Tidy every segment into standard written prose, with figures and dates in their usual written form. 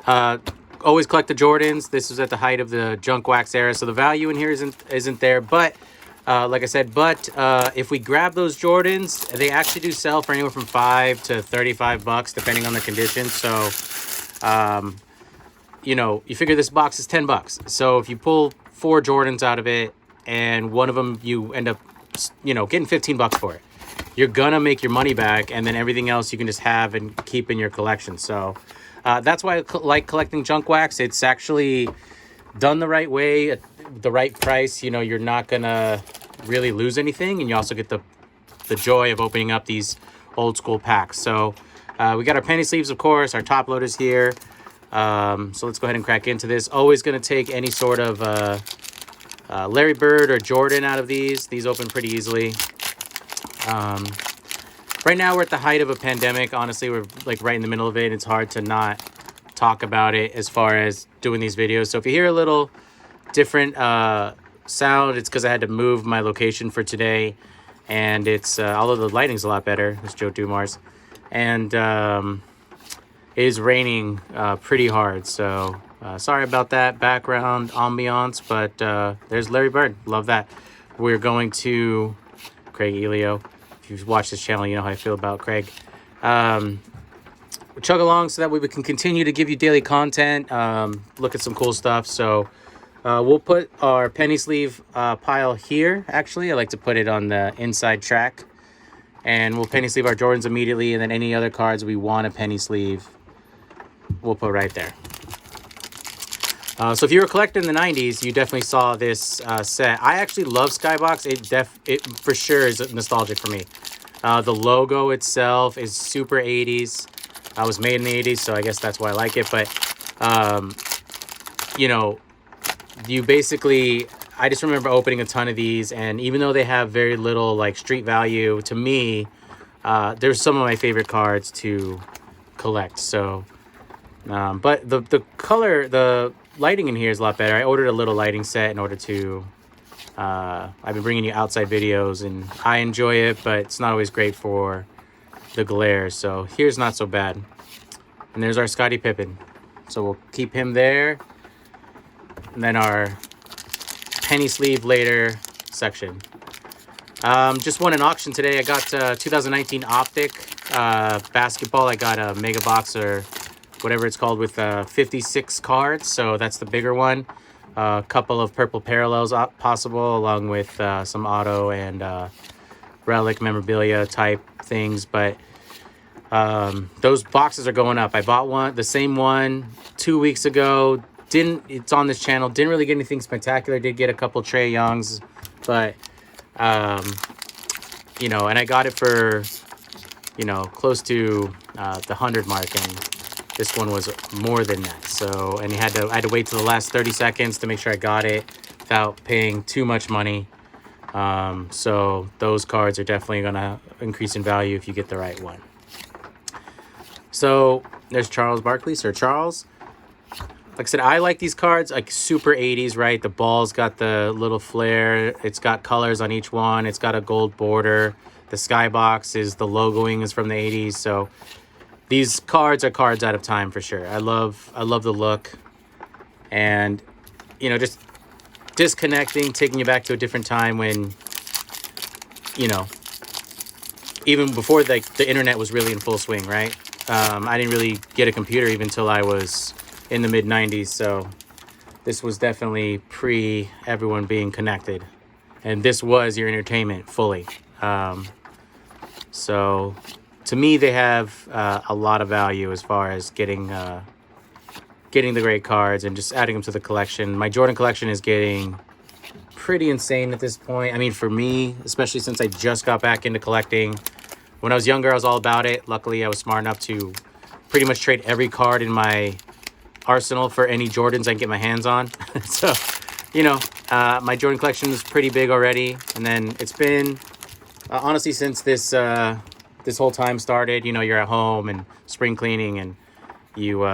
Always collect the Jordans. This was at the height of the junk wax era, so the value in here isn't there. But like I said, if we grab those Jordans, they actually do sell for anywhere from $5 to $35, depending on the condition. So, you know, you figure this box is $10. So if you pull 4 Jordans out of it, and one of them you end up, you know, getting $15 for it, you're gonna make your money back, and then everything else you can just have and keep in your collection. So that's why I like collecting junk wax. It's actually done the right way, at the right price. You know, you're not gonna really lose anything, and you also get the joy of opening up these old school packs. So we got our penny sleeves, of course, our top loaders here. So let's go ahead and crack into this. Always gonna take any sort of Larry Bird or Jordan out of these. These open pretty easily. Right now we're at the height of a pandemic. Honestly, we're like right in the middle of it. It's hard to not talk about it as far as doing these videos. So if you hear a little different sound, it's because I had to move my location for today, and it's although the lighting's a lot better. It's Joe Dumars, and it is raining pretty hard. So sorry about that background ambiance, but there's Larry Bird. Love that. We're going to Craig Elio. If you've watched this channel, you know how I feel about Craig. We'll chug along so that way we can continue to give you daily content, look at some cool stuff. So we'll put our penny sleeve pile here. Actually, I like to put it on the inside track. And we'll penny sleeve our Jordans immediately, and then any other cards we want a penny sleeve, we'll put right there. So if you were a collector in the 90s, you definitely saw this set. I actually love Skybox. It for sure is nostalgic for me. The logo itself is super 80s. I was made in the 80s, so I guess that's why I like it. But, you know, you basically, I just remember opening a ton of these, and even though they have very little like street value, to me, they're some of my favorite cards to collect. So, but the color, the lighting in here is a lot better. I ordered a little lighting set in order to, I've been bringing you outside videos, and I enjoy it, but it's not always great for the glare. So here's not so bad. And there's our Scottie Pippen. So we'll keep him there. And then our penny sleeve later section. Just won an auction today. I got 2019 Optic basketball. I got a mega box or whatever it's called with 56 cards. So that's the bigger one. A couple of purple parallels possible, along with some auto and relic memorabilia type things. But those boxes are going up. I bought the same one 2 weeks ago. It's on this channel. Didn't really get anything spectacular. Did get a couple Trae Youngs, but you know, and I got it for, you know, close to the 100 mark, and this one was more than that. So, and I had to wait till the last 30 seconds to make sure I got it without paying too much money. So those cards are definitely gonna increase in value if you get the right one. So there's Charles Barkley, Sir Charles. Like I said, I like these cards, like super 80s, right? The ball's got the little flare. It's got colors on each one. It's got a gold border. The Skybox is, the logoing is from the 80s. So these cards are cards out of time for sure. I love the look. And, you know, just disconnecting, taking you back to a different time when, you know, even before the internet was really in full swing, right? I didn't really get a computer even until I was in the mid 90s, so this was definitely pre everyone being connected, and this was your entertainment fully. So to me, they have a lot of value as far as getting the great cards and just adding them to the collection. My Jordan collection is getting pretty insane at this point. I mean, for me, especially since I just got back into collecting. When I was younger, I was all about it. Luckily, I was smart enough to pretty much trade every card in my arsenal for any Jordans I can get my hands on. So, you know, my Jordan collection is pretty big already. And then it's been, honestly, since this whole time started, you know, you're at home and spring cleaning, and you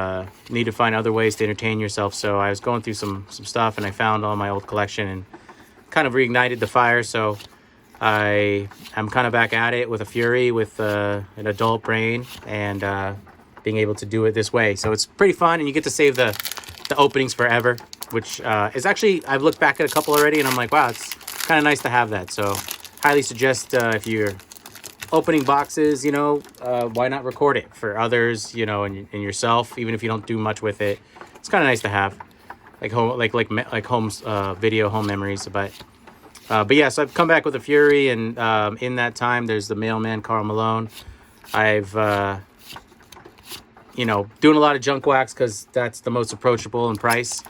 need to find other ways to entertain yourself. So I was going through some stuff, and I found all my old collection and kind of reignited the fire. So I'm kind of back at it with a fury, with an adult brain, and being able to do it this way. So it's pretty fun, and you get to save the openings forever, which is actually, I've looked back at a couple already, and I'm like, wow, it's kind of nice to have that. So highly suggest if you're opening boxes, you know, why not record it for others, you know, and yourself, even if you don't do much with it. It's kind of nice to have, like home's video home memories. But yeah, so I've come back with a Fury, and in that time, there's the mailman Karl Malone. I've you know, doing a lot of junk wax because that's the most approachable in price.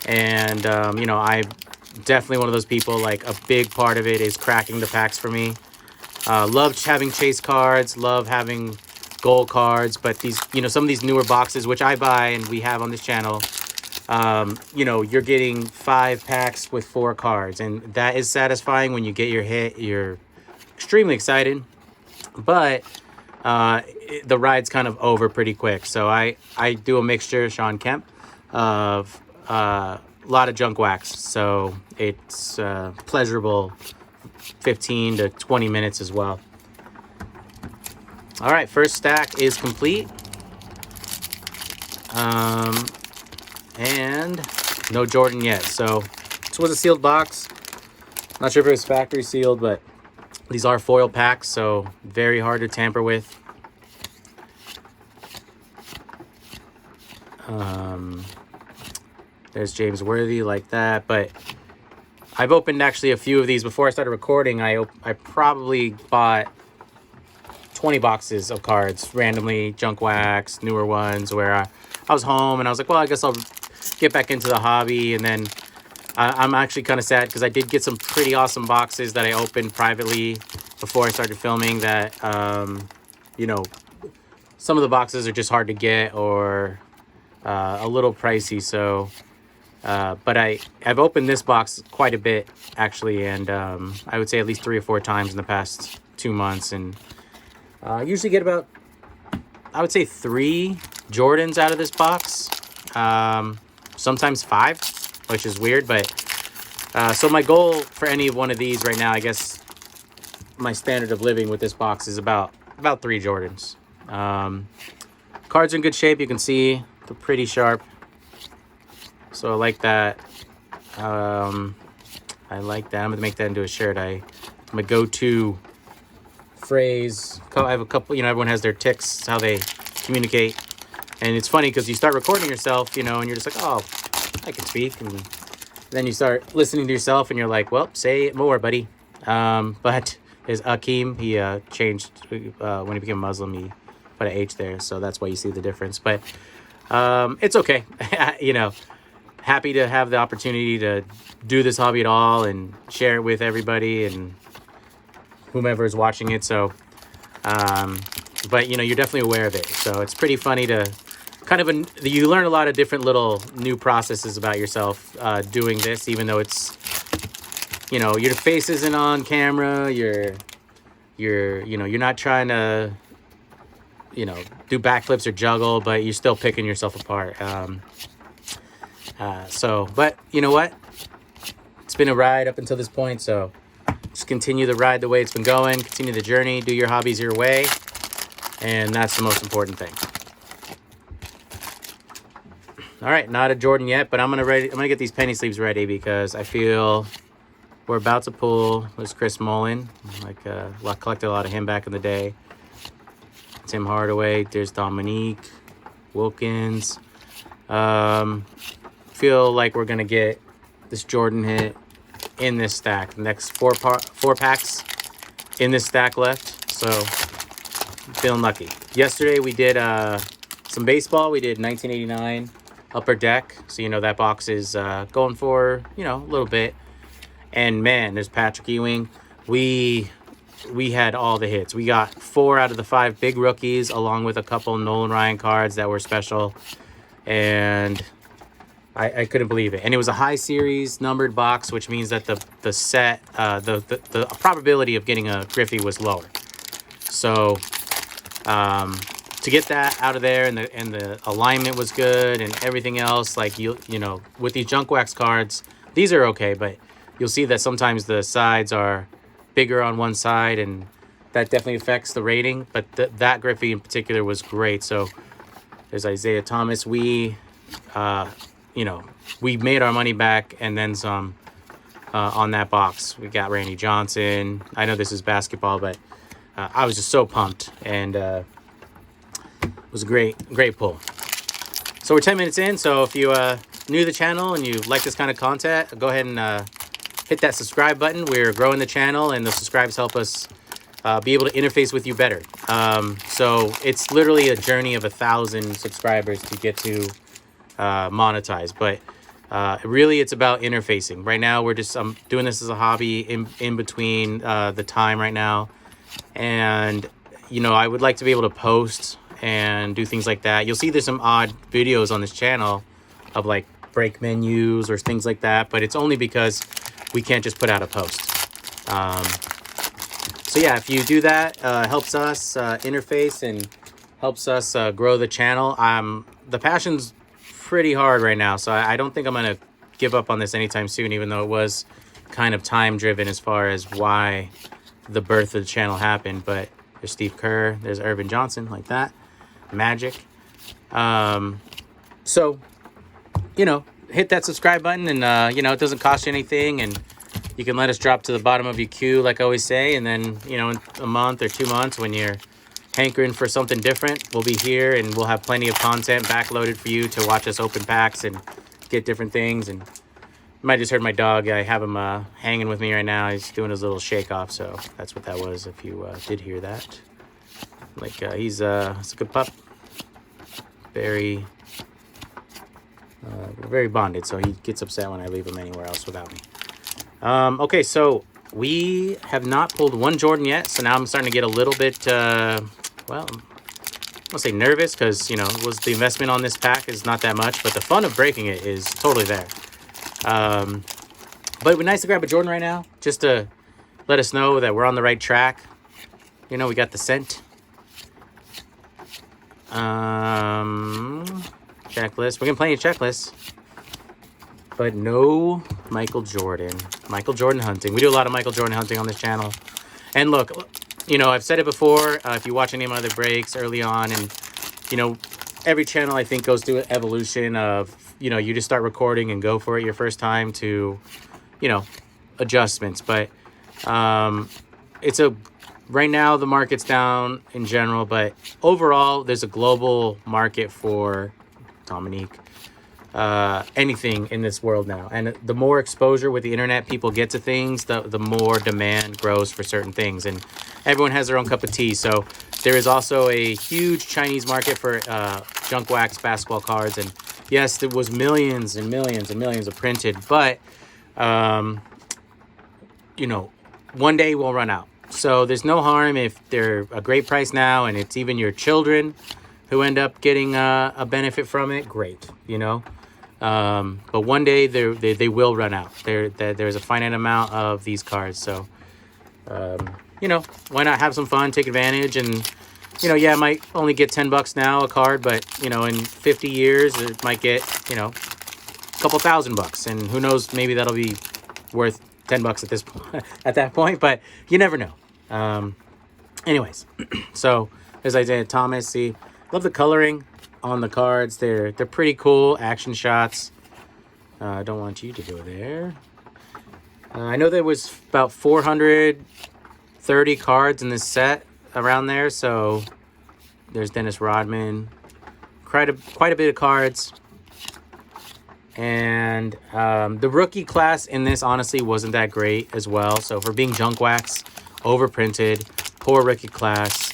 And you know, I'm definitely one of those people. Like, a big part of it is cracking the packs for me. Love having chase cards, love having gold cards, but these, you know, some of these newer boxes, which I buy and we have on this channel, you know, you're getting 5 packs with 4 cards, and that is satisfying. When you get your hit, you're extremely excited, but the ride's kind of over pretty quick. So I do a mixture, Sean Kemp, of a lot of junk wax, so it's pleasurable 15 to 20 minutes as well. All right, first stack is complete. And no Jordan yet. So this was a sealed box. Not sure if it was factory sealed, but these are foil packs, so very hard to tamper with. There's James Worthy, like that. But I've opened actually a few of these before I started recording. I probably bought 20 boxes of cards randomly, junk wax, newer ones, where I was home and I was like, well, I guess I'll get back into the hobby. And then I'm actually kind of sad because I did get some pretty awesome boxes that I opened privately before I started filming that, you know, some of the boxes are just hard to get or a little pricey. So, but I've opened this box quite a bit actually, and I would say at least 3 or 4 times in the past 2 months, and usually get about, I would say, 3 Jordans out of this box, sometimes 5, which is weird. But so my goal for any one of these right now, I guess my standard of living with this box is about 3 Jordans. Cards are in good shape. You can see they're pretty sharp, so I like that. I like that. I'm gonna make that into a shirt. My go-to phrase. I have a couple, you know, everyone has their tics, how they communicate, and it's funny because you start recording yourself, you know, and you're just like, oh, I can speak, and then you start listening to yourself and you're like, well, say it more, buddy. But there's Akeem. He changed when he became Muslim, he put an H there, so that's why you see the difference. But it's okay. You know, happy to have the opportunity to do this hobby at all and share it with everybody and whomever is watching it. So but you know, you're definitely aware of it, so it's pretty funny to kind of you learn a lot of different little new processes about yourself doing this, even though it's, you know, your face isn't on camera, you're you know, you're not trying to, you know, do backflips or juggle, but you're still picking yourself apart. So, but you know what? It's been a ride up until this point, so just continue the ride the way it's been going. Continue the journey. Do your hobbies your way, and that's the most important thing. All right, not a Jordan yet, but I'm gonna get these penny sleeves ready because I feel we're about to pull. There's Chris Mullen. Like collected a lot of him back in the day. Tim Hardaway. There's Dominique Wilkins. Feel like we're gonna get this Jordan hit in this stack. The next 4 packs in this stack left, so feeling lucky. Yesterday we did some baseball. We did 1989 Upper Deck, so you know that box is going for, you know, a little bit. And man, there's Patrick Ewing. We had all the hits. We got 4 out of the 5 big rookies, along with a couple Nolan Ryan cards that were special, and I couldn't believe it. And it was a high series numbered box, which means that the set, the probability of getting a Griffey was lower. So to get that out of there, and the alignment was good and everything else, like you know, with these junk wax cards, these are okay, but you'll see that sometimes the sides are bigger on one side, and that definitely affects the rating. But that Griffey in particular was great. So There's Isaiah Thomas. We, you know, we made our money back and then some on that box. We got Randy Johnson. I know this is basketball, but I was just so pumped, and it was a great pull. So we're 10 minutes in, so if you new to the channel and you like this kind of content, go ahead and hit that subscribe button. We're growing the channel, and the subscribes help us be able to interface with you better. So it's literally a journey of 1,000 subscribers to get to monetize, but really it's about interfacing. Right now I'm doing this as a hobby in between the time right now, and you know, I would like to be able to post and do things like that. You'll see there's some odd videos on this channel of like break menus or things like that, but it's only because we can't just put out a post. So yeah, if you do that, helps us interface and helps us grow the channel. The passion's pretty hard right now, so I don't think I'm gonna give up on this anytime soon, even though it was kind of time driven as far as why the birth of the channel happened. But there's Steve Kerr, there's Irvin Johnson, like that, Magic. So you know, hit that subscribe button, and you know, it doesn't cost you anything, and you can let us drop to the bottom of your queue, like I always say. And then, you know, in a month or 2 months, when you're hankering for something different, we'll be here, and we'll have plenty of content backloaded for you to watch us open packs and get different things. And you might just heard my dog. I have him hanging with me right now. He's doing his little shake off, so that's what that was, if you did hear that. Like, he's a good pup. Very bonded, so he gets upset when I leave him anywhere else without me. Okay, so we have not pulled one Jordan yet, so now I'm starting to get a little bit, well, I won't say nervous, because, you know, the investment on this pack is not that much, but the fun of breaking it is totally there. But it'd be nice to grab a Jordan right now, just to let us know that we're on the right track. You know, we got the scent. Checklist. We're gonna play a checklist, but no Michael Jordan hunting. We do a lot of Michael Jordan hunting on this channel. And look, you know, I've said it before, if you watch any of my other breaks early on, and, you know, every channel I think goes through an evolution of, you know, you just start recording and go for it your first time to, you know, adjustments. But right now the market's down in general, but overall there's a global market for Dominique, anything in this world now. And the more exposure with the internet people get to things, the more demand grows for certain things, and everyone has their own cup of tea. So there is also a huge Chinese market for junk wax basketball cards, and yes, there was millions and millions and millions of printed, but you know, one day we'll run out. So there's no harm if they're a great price now, and it's even your children who end up getting a benefit from it. Great, you know. But one day they will run out. There's a finite amount of these cards, so you know, why not have some fun, take advantage. And you know, yeah, I might only get $10 now a card, but you know, in 50 years it might get, you know, a couple $1,000, and who knows, maybe that'll be worth $10 at this point, at that point. But you never know. Anyways, so there's Isaiah Thomas. See, love the coloring on the cards. They're pretty cool. Action shots. I don't want you to go there. I know there was about 430 cards in this set, around there. So there's Dennis Rodman. Quite a bit of cards. And the rookie class in this honestly wasn't that great as well. So for being junk wax, overprinted, poor rookie class,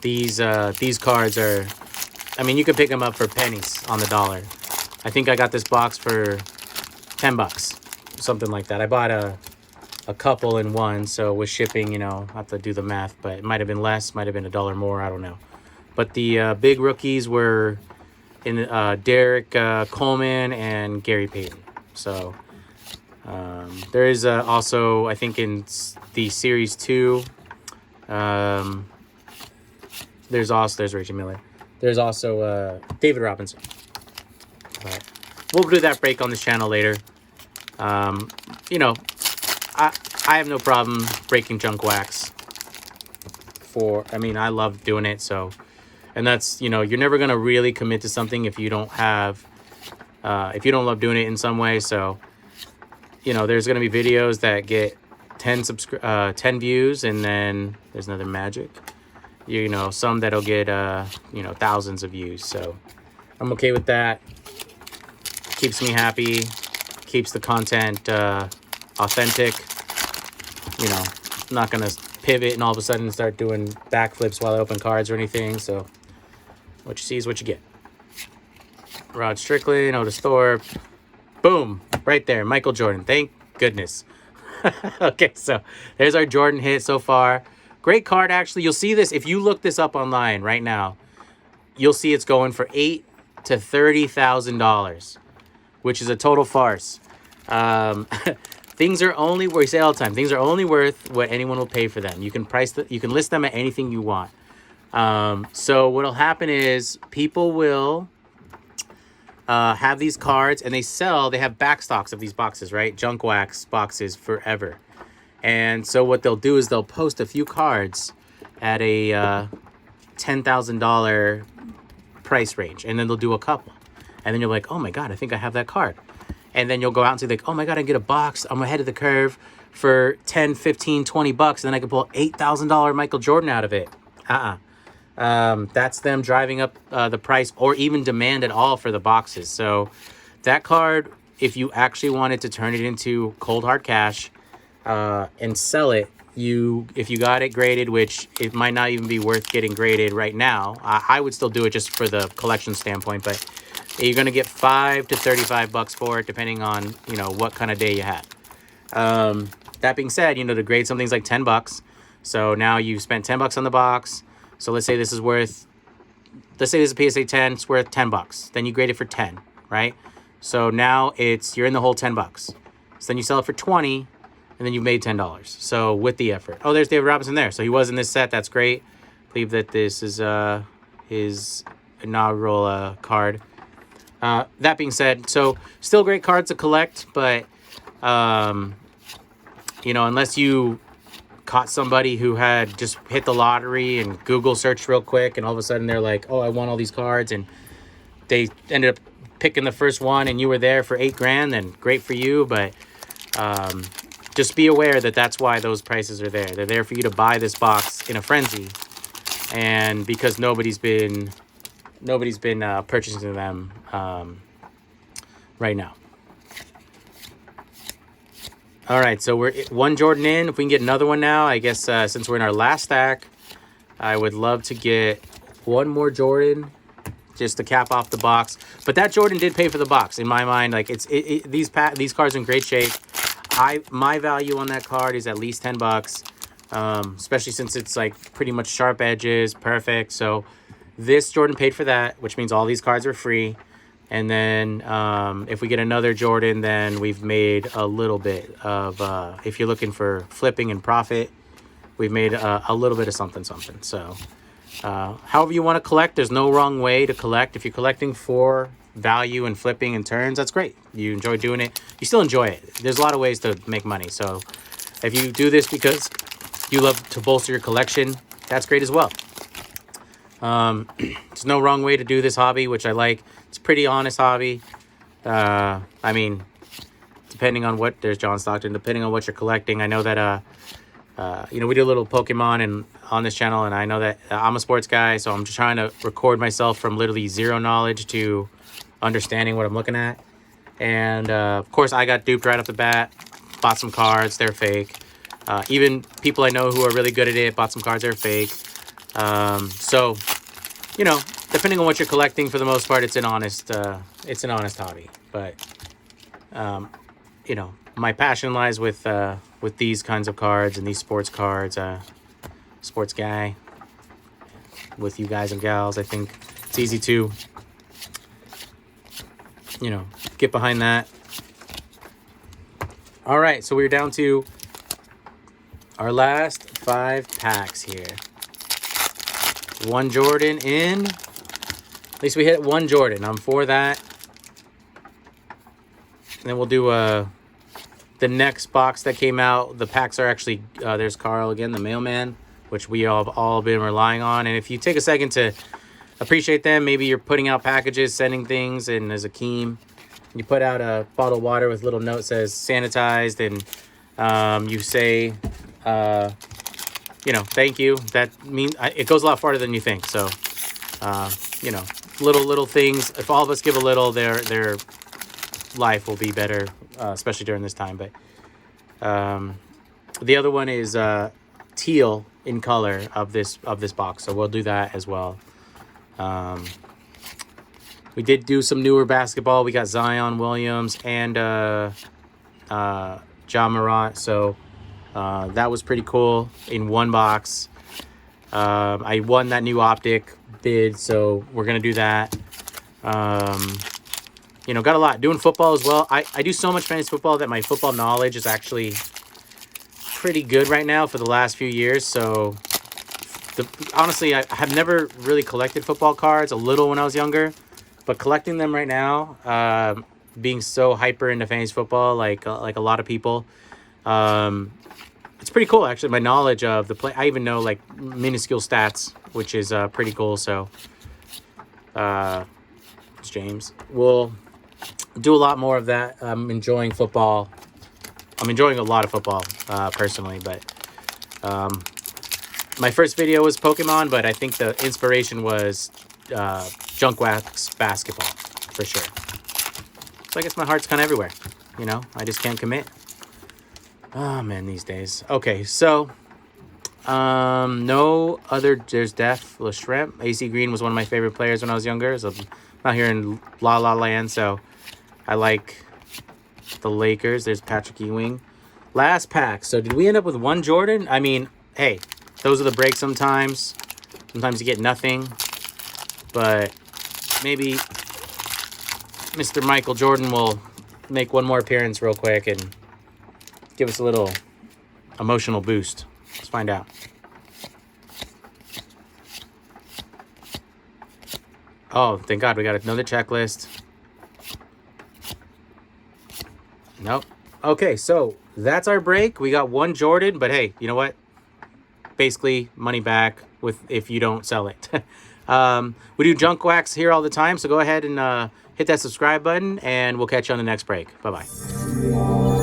these cards are, I mean, you could pick them up for pennies on the dollar. I think I got this box for $10, something like that. I bought a couple in one, so with shipping, you know, I have to do the math, but it might have been less, might have been $1 more, I don't know. But the big rookies were in Derek Coleman and Gary Payton. So there is also, I think in the Series 2, there's Reggie Miller. There's also David Robinson. But we'll do that break on this channel later. You know, I have no problem breaking junk wax. I mean, I love doing it, so And that's, you know, you're never going to really commit to something if you don't have, if you don't love doing it in some way. So, you know, there's going to be videos that get 10 views, and then there's another magic. You know, some that'll get, you know, thousands of views. So I'm okay with that. Keeps me happy. Keeps the content authentic. You know, I'm not going to pivot and all of a sudden start doing backflips while I open cards or anything. So what you see is what you get. Rod Strickland, Otis Thorpe. Boom. Right there. Michael Jordan. Thank goodness. Okay, so there's our Jordan hit so far. Great card, actually. You'll see this. If you look this up online right now, you'll see it's going for $8,000 to $30,000, which is a total farce. Things are only, we say all the time, things are only worth what anyone will pay for them. You can you can list them at anything you want. So what'll happen is people will have these cards, and they have back stocks of these boxes, right? Junk wax boxes forever. And so what they'll do is they'll post a few cards at a $10,000 price range, and then they'll do a couple. And then you're like, oh my God, I think I have that card. And then you'll go out and say, like, oh my God, I get a box. I'm ahead of the curve for 10, 15, 20 bucks. And then I can pull $8,000 Michael Jordan out of it. That's them driving up the price or even demand at all for the boxes. So that card, if you actually wanted to turn it into cold hard cash and sell it, if you got it graded, which it might not even be worth getting graded right now, I would still do it just for the collection standpoint, but you're going to get $5 to $35 for it, depending on, you know, what kind of day you had. That being said, you know, to grade something's like $10. So now you've spent $10 on the box. So let's say this is worth, let's say this is a PSA 10, it's worth $10. Then you grade it for 10, right? So now you're in the whole $10. So then you sell it for 20, and then you've made $10. So with the effort. Oh, there's David Robinson there. So he was in this set. That's great. I believe that this is his inaugural card. That being said, so still great cards to collect, but, you know, unless you caught somebody who had just hit the lottery and Google searched real quick, and all of a sudden they're like, oh, I want all these cards, and they ended up picking the first one and you were there for $8,000, then great for you. But, just be aware that that's why those prices are there. They're there for you to buy this box in a frenzy. And because nobody's been purchasing them right now. All right, so we're one Jordan in. If we can get another one now, I guess since we're in our last stack, I would love to get one more Jordan just to cap off the box. But that Jordan did pay for the box in my mind. Like these cards are in great shape. My value on that card is at least $10, especially since it's like pretty much sharp edges, perfect. So this Jordan paid for that, which means all these cards are free. And then if we get another Jordan, then we've made a little bit of, if you're looking for flipping and profit, we've made a little bit of something. So however you want to collect, there's no wrong way to collect. If you're collecting for value and flipping and turns, that's great. You enjoy doing it. You still enjoy it. There's a lot of ways to make money. So if you do this because you love to bolster your collection, that's great as well. There's no wrong way to do this hobby, which I like. It's a pretty honest hobby. I mean, depending on there's John Stockton, depending on what you're collecting. I know that, you know, we do a little Pokemon on this channel, and I know that I'm a sports guy, so I'm just trying to record myself from literally zero knowledge to understanding what I'm looking at. And, of course, I got duped right off the bat, bought some cards, they're fake. Even people I know who are really good at it, bought some cards, they're fake. So, you know, depending on what you're collecting, for the most part, it's an honest hobby. But, you know, my passion lies with these kinds of cards and these sports cards. Sports guy with you guys and gals. I think it's easy to, you know, get behind that. All right, so we're down to our last 5 packs here. One Jordan in. At least we hit one Jordan. I'm for that. And then we'll do the next box that came out. The packs are actually, there's Carl again, the mailman, which we all been relying on. And if you take a second to appreciate them. Maybe you're putting out packages, sending things, and as Akeem, you put out a bottle of water with a little note that says sanitized, and you say, you know, thank you. That means it goes a lot farther than you think. So, you know, little things. If all of us give a little, their life will be better, especially during this time. But the other one is teal in color of this box, so we'll do that as well. We did do some newer basketball. We got Zion Williams and John Morant, so that was pretty cool in one box. I won that new optic bid, so we're gonna do that. You know, got a lot doing football as well. I do so much fantasy football that my football knowledge is actually pretty good right now for the last few years. So honestly, I have never really collected football cards. A little when I was younger, but collecting them right now, being so hyper into fantasy football, like a lot of people, it's pretty cool actually. My knowledge of the play, I even know like minuscule stats, which is pretty cool. So it's James. We'll do a lot more of that. I'm enjoying football. I'm enjoying a lot of football personally, but my first video was Pokemon, but I think the inspiration was junk wax basketball for sure. So I guess my heart's kind of everywhere, you know. I just can't commit. Oh man, these days. Okay, so no other. There's Def Le Shrimp. AC Green was one of my favorite players when I was younger. So I'm out here in La La Land, so I like the Lakers. There's Patrick Ewing. Last pack. So did we end up with one Jordan? I mean, hey, those are the breaks sometimes. Sometimes you get nothing. But maybe Mr. Michael Jordan will make one more appearance real quick and give us a little emotional boost. Let's find out. Oh, thank God we got another checklist. Nope. Okay, so that's our break. We got one Jordan, but hey, you know what? Basically, money back with if you don't sell it. We do junk wax here all the time, so go ahead and hit that subscribe button, and we'll catch you on the next break. Bye-bye.